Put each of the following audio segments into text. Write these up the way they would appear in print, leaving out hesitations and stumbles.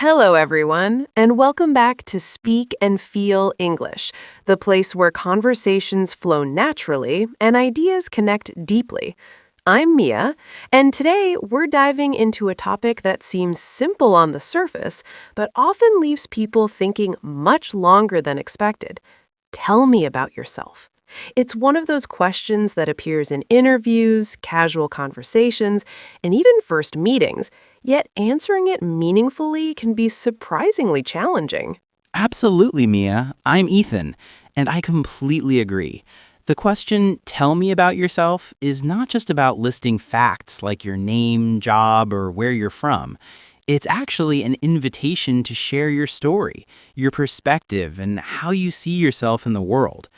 Hello, everyone, and welcome back to Speak and Feel English, the place where conversations flow naturally and ideas connect deeply. I'm Mia, and today we're diving into a topic that seems simple on the surface, but often leaves people thinking much longer than expected. Tell me about yourself. It's one of those questions that appears in interviews, casual conversations, and even first meetings, yet answering it meaningfully can be surprisingly challenging. Absolutely, Mia. I'm Ethan, and I completely agree. The question, tell me about yourself, is not just about listing facts like your name, job, or where you're from. It's actually an invitation to share your story, your perspective, and how you see yourself in the world.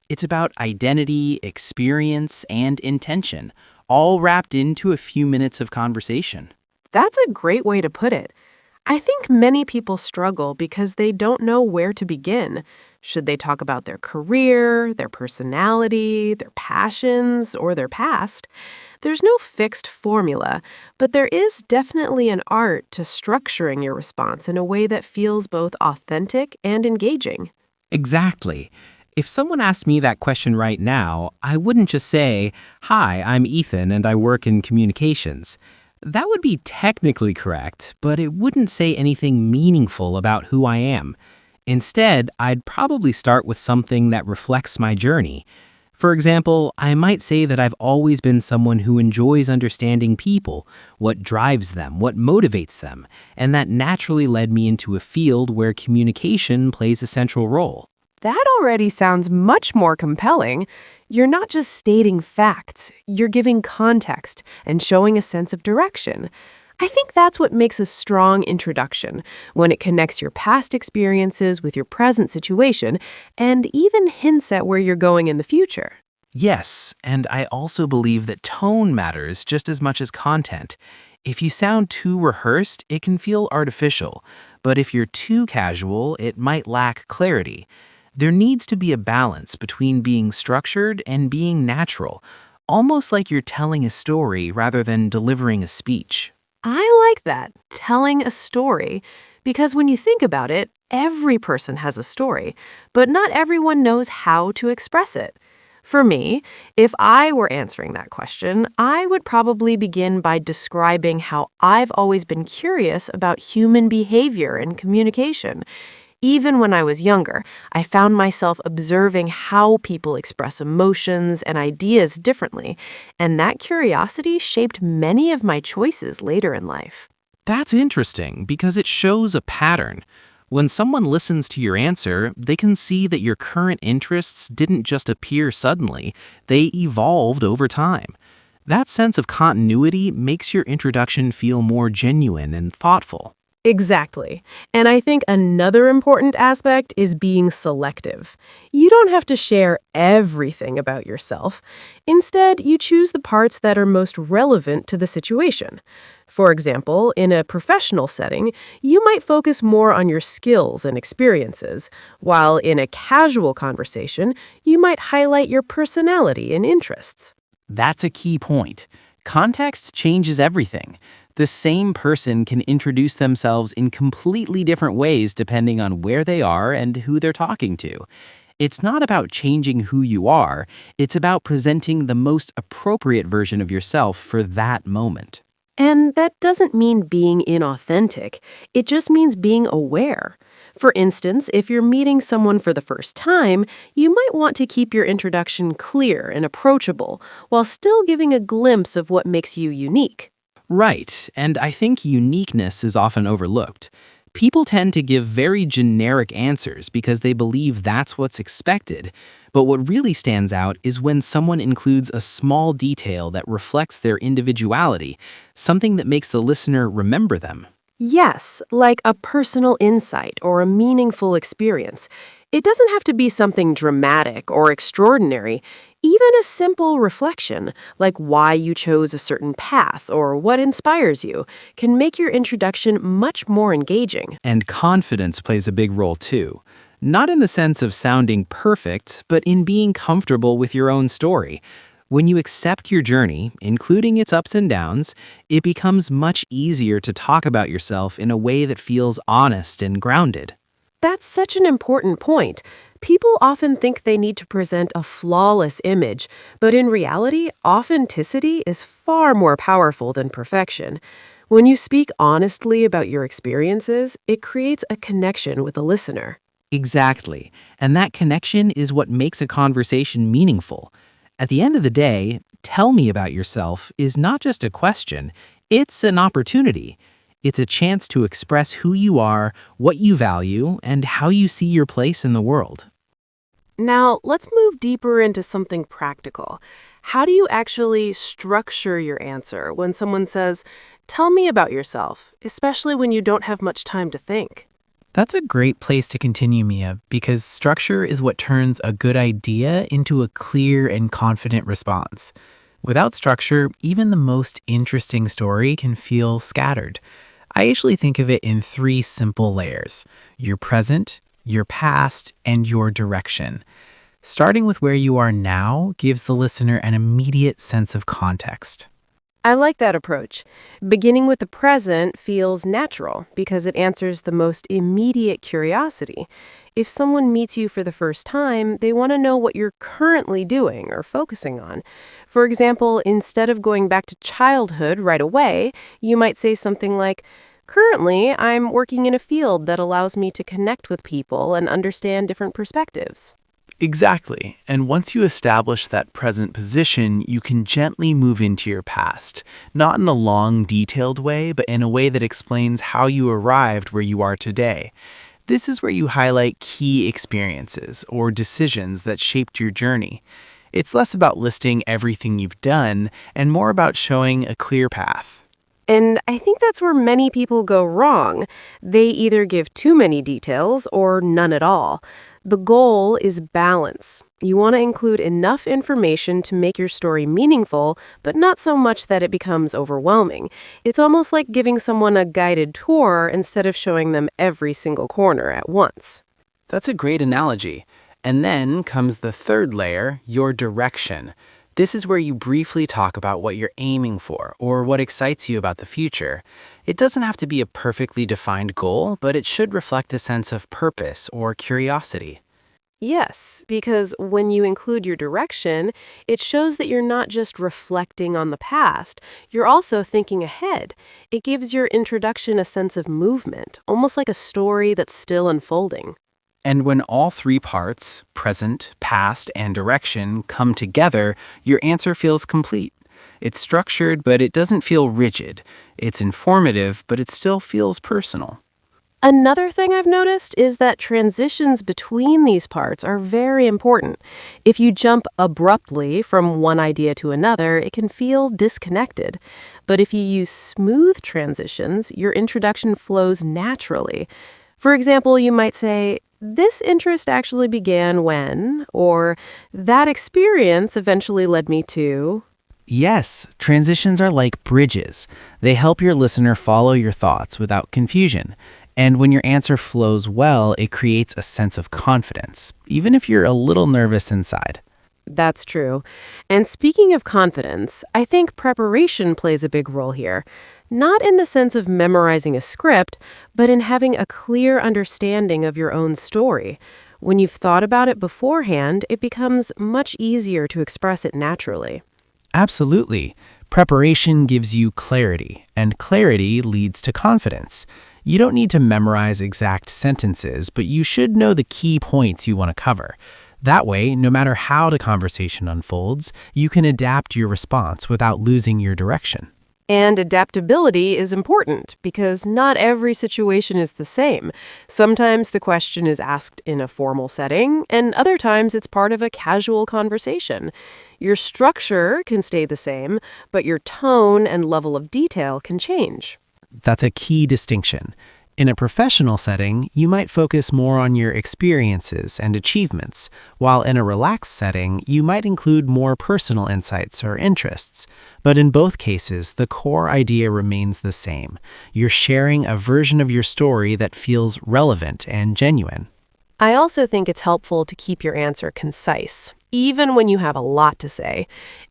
It's about identity, experience, and intention, all wrapped into a few minutes of conversation. That's a great way to put it. I think many people struggle because they don't know where to begin. Should they talk about their career, their personality, their passions, or their past? There's no fixed formula, but there is definitely an art to structuring your response in a way that feels both authentic and engaging. Exactly. If someone asked me that question right now, I wouldn't just say, "Hi, I'm Ethan and I work in communications." That would be technically correct, but it wouldn't say anything meaningful about who I am. Instead, I'd probably start with something that reflects my journey. For example, I might say that I've always been someone who enjoys understanding people, what drives them, what motivates them, and that naturally led me into a field where communication plays a central role. That already sounds much more compelling. You're not just stating facts, you're giving context and showing a sense of direction. I think that's what makes a strong introduction, when it connects your past experiences with your present situation and even hints at where you're going in the future. Yes, and I also believe that tone matters just as much as content. If you sound too rehearsed, it can feel artificial, but if you're too casual, it might lack clarity. There needs to be a balance between being structured and being natural, almost like you're telling a story rather than delivering a speech. I like that, telling a story, because when you think about it, every person has a story, but not everyone knows how to express it. For me, if I were answering that question, I would probably begin by describing how I've always been curious about human behavior and communication. Even when I was younger, I found myself observing how people express emotions and ideas differently, and that curiosity shaped many of my choices later in life. That's interesting because it shows a pattern. When someone listens to your answer, they can see that your current interests didn't just appear suddenly, they evolved over time. That sense of continuity makes your introduction feel more genuine and thoughtful. Exactly. And I think another important aspect is being selective. You don't have to share everything about yourself. Instead, you choose the parts that are most relevant to the situation. For example, in a professional setting, you might focus more on your skills and experiences, while in a casual conversation, you might highlight your personality and interests. That's a key point. Context changes everything. The same person can introduce themselves in completely different ways depending on where they are and who they're talking to. It's not about changing who you are, it's about presenting the most appropriate version of yourself for that moment. And that doesn't mean being inauthentic. It just means being aware. For instance, if you're meeting someone for the first time, you might want to keep your introduction clear and approachable while still giving a glimpse of what makes you unique. Right, and I think uniqueness is often overlooked. People tend to give very generic answers because they believe that's what's expected, but what really stands out is when someone includes a small detail that reflects their individuality, something that makes the listener remember them. Yes, like a personal insight or a meaningful experience. It doesn't have to be something dramatic or extraordinary. Even a simple reflection, like why you chose a certain path or what inspires you, can make your introduction much more engaging. And confidence plays a big role too. Not in the sense of sounding perfect, but in being comfortable with your own story. When you accept your journey, including its ups and downs, it becomes much easier to talk about yourself in a way that feels honest and grounded. That's such an important point. People often think they need to present a flawless image, but in reality, authenticity is far more powerful than perfection. When you speak honestly about your experiences, it creates a connection with the listener. Exactly. And that connection is what makes a conversation meaningful. At the end of the day, tell me about yourself is not just a question, it's an opportunity. It's a chance to express who you are, what you value, and how you see your place in the world. Now, let's move deeper into something practical. How do you actually structure your answer when someone says, "Tell me about yourself," especially when you don't have much time to think? That's a great place to continue, Mia, because structure is what turns a good idea into a clear and confident response. Without structure, even the most interesting story can feel scattered. I usually think of it in three simple layers: your present, your past, and your direction. Starting with where you are now gives the listener an immediate sense of context. I like that approach. Beginning with the present feels natural because it answers the most immediate curiosity. If someone meets you for the first time, they want to know what you're currently doing or focusing on. For example, instead of going back to childhood right away, you might say something like, "Currently, I'm working in a field that allows me to connect with people and understand different perspectives." Exactly. And once you establish that present position, you can gently move into your past, not in a long, detailed way, but in a way that explains how you arrived where you are today. This is where you highlight key experiences or decisions that shaped your journey. It's less about listing everything you've done and more about showing a clear path. And I think that's where many people go wrong. They either give too many details or none at all. The goal is balance. You want to include enough information to make your story meaningful, but not so much that it becomes overwhelming. It's almost like giving someone a guided tour instead of showing them every single corner at once. That's a great analogy. And then comes the third layer, your direction. This is where you briefly talk about what you're aiming for or what excites you about the future. It doesn't have to be a perfectly defined goal, but it should reflect a sense of purpose or curiosity. Yes, because when you include your direction, it shows that you're not just reflecting on the past, you're also thinking ahead. It gives your introduction a sense of movement, almost like a story that's still unfolding. And when all three parts, present, past, and direction, come together, your answer feels complete. It's structured, but it doesn't feel rigid. It's informative, but it still feels personal. Another thing I've noticed is that transitions between these parts are very important. If you jump abruptly from one idea to another, it can feel disconnected. But if you use smooth transitions, your introduction flows naturally. For example, you might say, "This interest actually began when," or "That experience eventually led me to." Yes, transitions are like bridges. They help your listener follow your thoughts without confusion. And when your answer flows well, it creates a sense of confidence, even if you're a little nervous inside. That's true. And speaking of confidence, I think preparation plays a big role here. Not in the sense of memorizing a script, but in having a clear understanding of your own story. When you've thought about it beforehand, it becomes much easier to express it naturally. Absolutely. Preparation gives you clarity, and clarity leads to confidence. You don't need to memorize exact sentences, but you should know the key points you want to cover. That way, no matter how the conversation unfolds, you can adapt your response without losing your direction. And adaptability is important because not every situation is the same. Sometimes the question is asked in a formal setting, and other times it's part of a casual conversation. Your structure can stay the same, but your tone and level of detail can change. That's a key distinction. In a professional setting, you might focus more on your experiences and achievements, while in a relaxed setting, you might include more personal insights or interests. But in both cases, the core idea remains the same. You're sharing a version of your story that feels relevant and genuine. I also think it's helpful to keep your answer concise, even when you have a lot to say.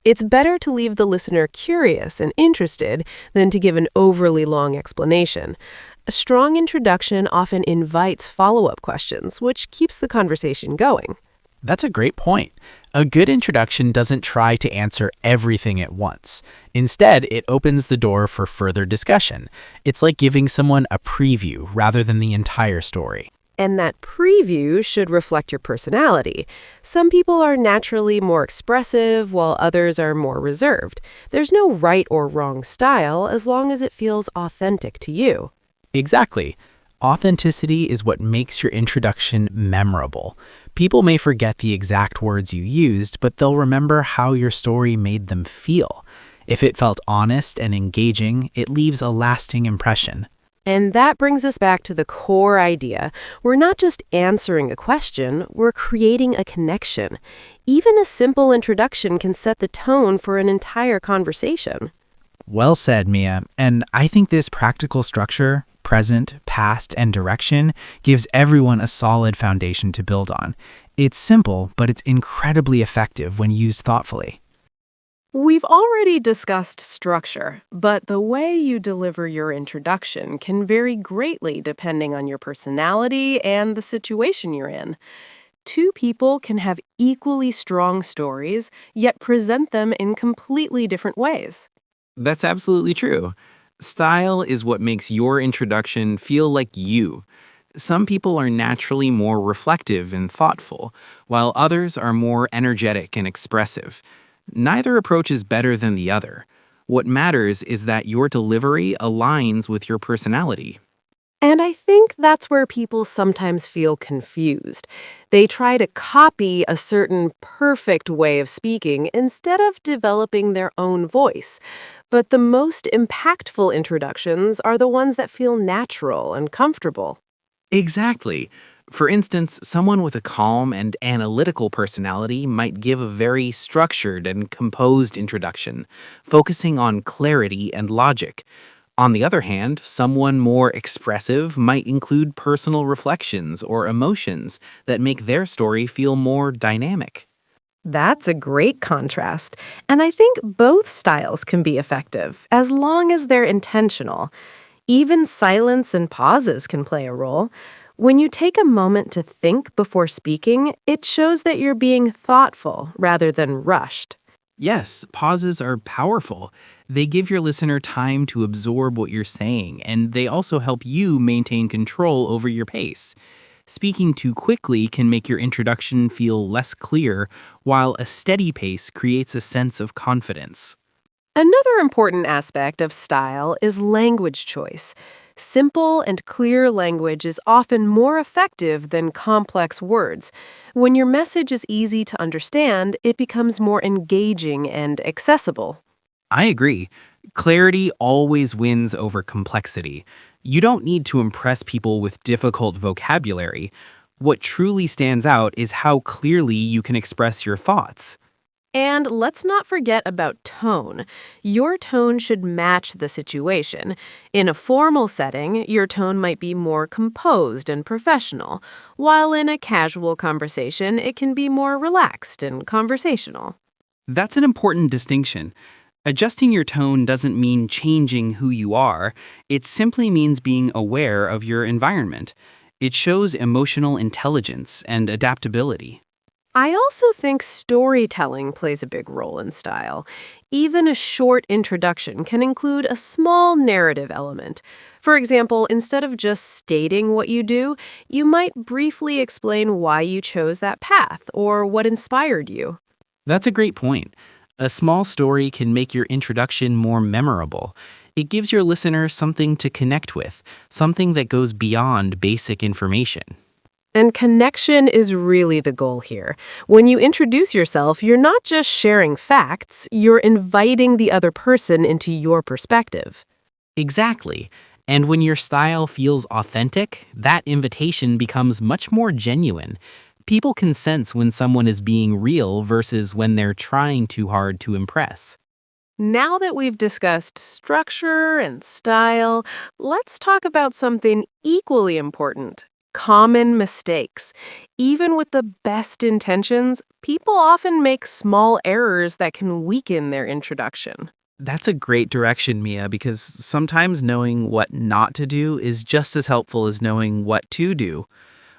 It's better to leave the listener curious and interested than to give an overly long explanation. A strong introduction often invites follow-up questions, which keeps the conversation going. That's a great point. A good introduction doesn't try to answer everything at once. Instead, it opens the door for further discussion. It's like giving someone a preview rather than the entire story. And that preview should reflect your personality. Some people are naturally more expressive, while others are more reserved. There's no right or wrong style as long as it feels authentic to you. Exactly. Authenticity is what makes your introduction memorable. People may forget the exact words you used, but they'll remember how your story made them feel. If it felt honest and engaging, it leaves a lasting impression. And that brings us back to the core idea. We're not just answering a question, we're creating a connection. Even a simple introduction can set the tone for an entire conversation. Well said, Mia. And I think this practical structure, present, past, and direction, gives everyone a solid foundation to build on. It's simple, but it's incredibly effective when used thoughtfully. We've already discussed structure, but the way you deliver your introduction can vary greatly depending on your personality and the situation you're in. Two people can have equally strong stories, yet present them in completely different ways. That's absolutely true. Style is what makes your introduction feel like you. Some people are naturally more reflective and thoughtful, while others are more energetic and expressive. Neither approach is better than the other. What matters is that your delivery aligns with your personality. And I think that's where people sometimes feel confused. They try to copy a certain perfect way of speaking instead of developing their own voice. But the most impactful introductions are the ones that feel natural and comfortable. Exactly. For instance, someone with a calm and analytical personality might give a very structured and composed introduction, focusing on clarity and logic. On the other hand, someone more expressive might include personal reflections or emotions that make their story feel more dynamic. That's a great contrast, and I think both styles can be effective, as long as they're intentional. Even silence and pauses can play a role. When you take a moment to think before speaking, it shows that you're being thoughtful rather than rushed. Yes, pauses are powerful. They give your listener time to absorb what you're saying, and they also help you maintain control over your pace. Speaking too quickly can make your introduction feel less clear, while a steady pace creates a sense of confidence. Another important aspect of style is language choice. Simple and clear language is often more effective than complex words. When your message is easy to understand, it becomes more engaging and accessible. I agree. Clarity always wins over complexity. You don't need to impress people with difficult vocabulary. What truly stands out is how clearly you can express your thoughts. And let's not forget about tone. Your tone should match the situation. In a formal setting, your tone might be more composed and professional, while in a casual conversation, it can be more relaxed and conversational. That's an important distinction. Adjusting your tone doesn't mean changing who you are. It simply means being aware of your environment. It shows emotional intelligence and adaptability. I also think storytelling plays a big role in style. Even a short introduction can include a small narrative element. For example, instead of just stating what you do, you might briefly explain why you chose that path or what inspired you. That's a great point. A small story can make your introduction more memorable. It gives your listener something to connect with, something that goes beyond basic information. And connection is really the goal here. When you introduce yourself, you're not just sharing facts, you're inviting the other person into your perspective. Exactly. And when your style feels authentic, that invitation becomes much more genuine. People can sense when someone is being real versus when they're trying too hard to impress. Now that we've discussed structure and style, let's talk about something equally important: Common mistakes. Even with the best intentions, people often make small errors that can weaken their introduction. That's a great direction, Mia, because sometimes knowing what not to do is just as helpful as knowing what to do.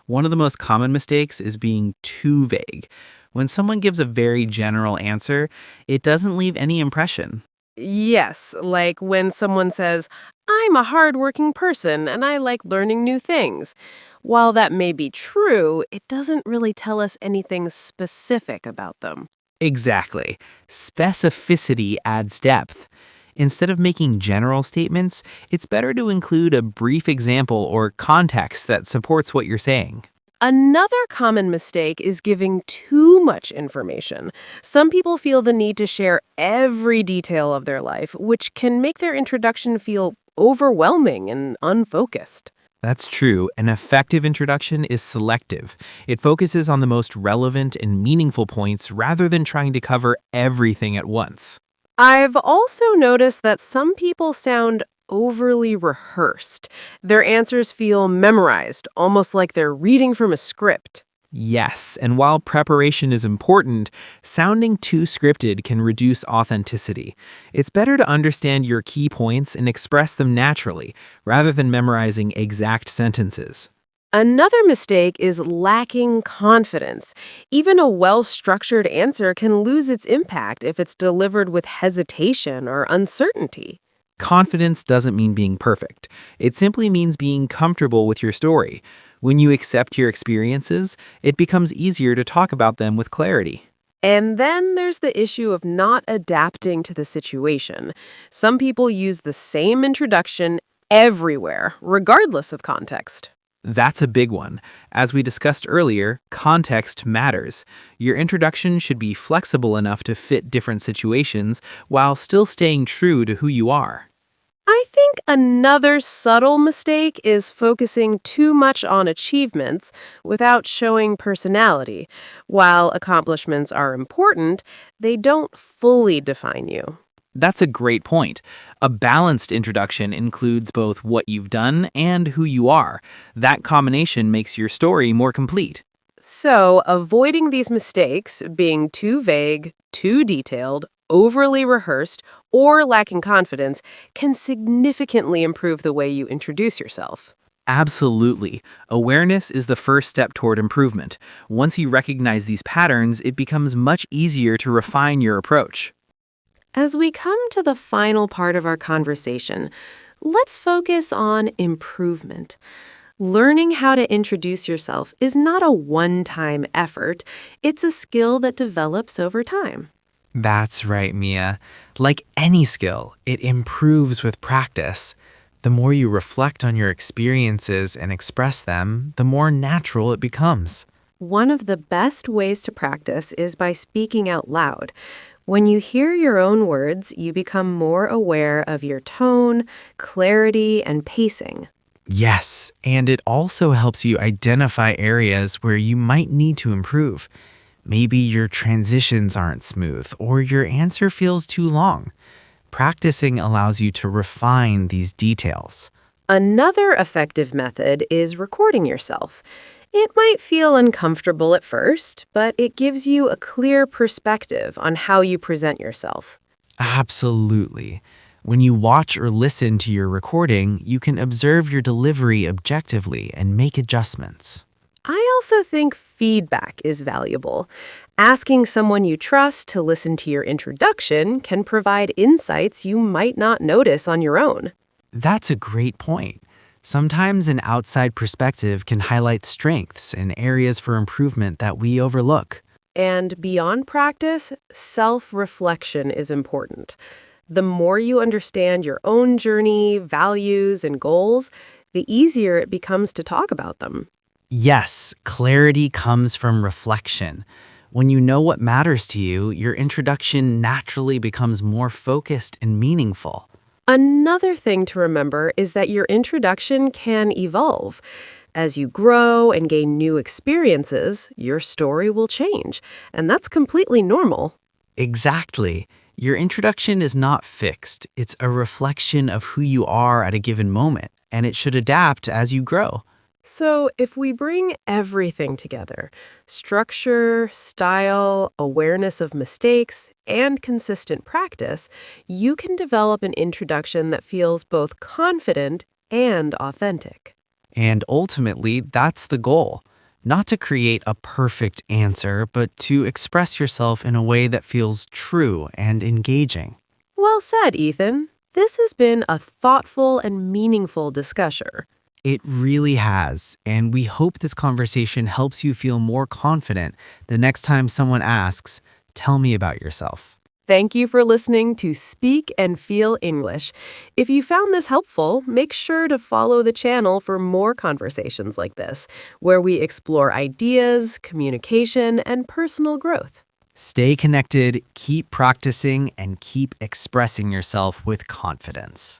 One of the most common mistakes is being too vague. When someone gives a very general answer, it doesn't leave any impression. Yes, like when someone says, I'm a hardworking person and I like learning new things. While that may be true, it doesn't really tell us anything specific about them. Exactly. Specificity adds depth. Instead of making general statements, it's better to include a brief example or context that supports what you're saying. Another common mistake is giving too much information. Some people feel the need to share every detail of their life, which can make their introduction feel overwhelming and unfocused. That's true. An effective introduction is selective. It focuses on the most relevant and meaningful points rather than trying to cover everything at once. I've also noticed that some people sound overly rehearsed. Their answers feel memorized, almost like they're reading from a script. Yes, and while preparation is important, sounding too scripted can reduce authenticity. It's better to understand your key points and express them naturally, rather than memorizing exact sentences. Another mistake is lacking confidence. Even a well-structured answer can lose its impact if it's delivered with hesitation or uncertainty. Confidence doesn't mean being perfect. It simply means being comfortable with your story. When you accept your experiences, it becomes easier to talk about them with clarity. And then there's the issue of not adapting to the situation. Some people use the same introduction everywhere, regardless of context. That's a big one. As we discussed earlier, context matters. Your introduction should be flexible enough to fit different situations while still staying true to who you are. I think another subtle mistake is focusing too much on achievements without showing personality. While accomplishments are important, they don't fully define you. That's a great point. A balanced introduction includes both what you've done and who you are. That combination makes your story more complete. So, avoiding these mistakes, being too vague, too detailed, overly rehearsed, or lacking confidence, can significantly improve the way you introduce yourself. Absolutely. Awareness is the first step toward improvement. Once you recognize these patterns, it becomes much easier to refine your approach. As we come to the final part of our conversation, let's focus on improvement. Learning how to introduce yourself is not a one-time effort. It's a skill that develops over time. That's right, Mia. Like any skill, it improves with practice. The more you reflect on your experiences and express them, the more natural it becomes. One of the best ways to practice is by speaking out loud. When you hear your own words, you become more aware of your tone, clarity, and pacing. Yes, and it also helps you identify areas where you might need to improve. Maybe your transitions aren't smooth or your answer feels too long. Practicing allows you to refine these details. Another effective method is recording yourself. It might feel uncomfortable at first, but it gives you a clear perspective on how you present yourself. Absolutely. When you watch or listen to your recording, you can observe your delivery objectively and make adjustments. I also think feedback is valuable. Asking someone you trust to listen to your introduction can provide insights you might not notice on your own. That's a great point. Sometimes an outside perspective can highlight strengths and areas for improvement that we overlook. And beyond practice, self-reflection is important. The more you understand your own journey, values, and goals, the easier it becomes to talk about them. Yes, clarity comes from reflection. When you know what matters to you, your introduction naturally becomes more focused and meaningful. Another thing to remember is that your introduction can evolve. As you grow and gain new experiences, your story will change, and that's completely normal. Exactly. Your introduction is not fixed. It's a reflection of who you are at a given moment, and it should adapt as you grow. So, if we bring everything together structure, style, awareness of mistakes, and consistent practice you can develop an introduction that feels both confident and authentic. And ultimately, that's the goal. Not to create a perfect answer, but to express yourself in a way that feels true and engaging. Well said, Ethan. This has been a thoughtful and meaningful discussion. It really has, and we hope this conversation helps you feel more confident the next time someone asks, "Tell me about yourself." Thank you for listening to Speak and Feel English. If you found this helpful, make sure to follow the channel for more conversations like this, where we explore ideas, communication, and personal growth. Stay connected, keep practicing, and keep expressing yourself with confidence.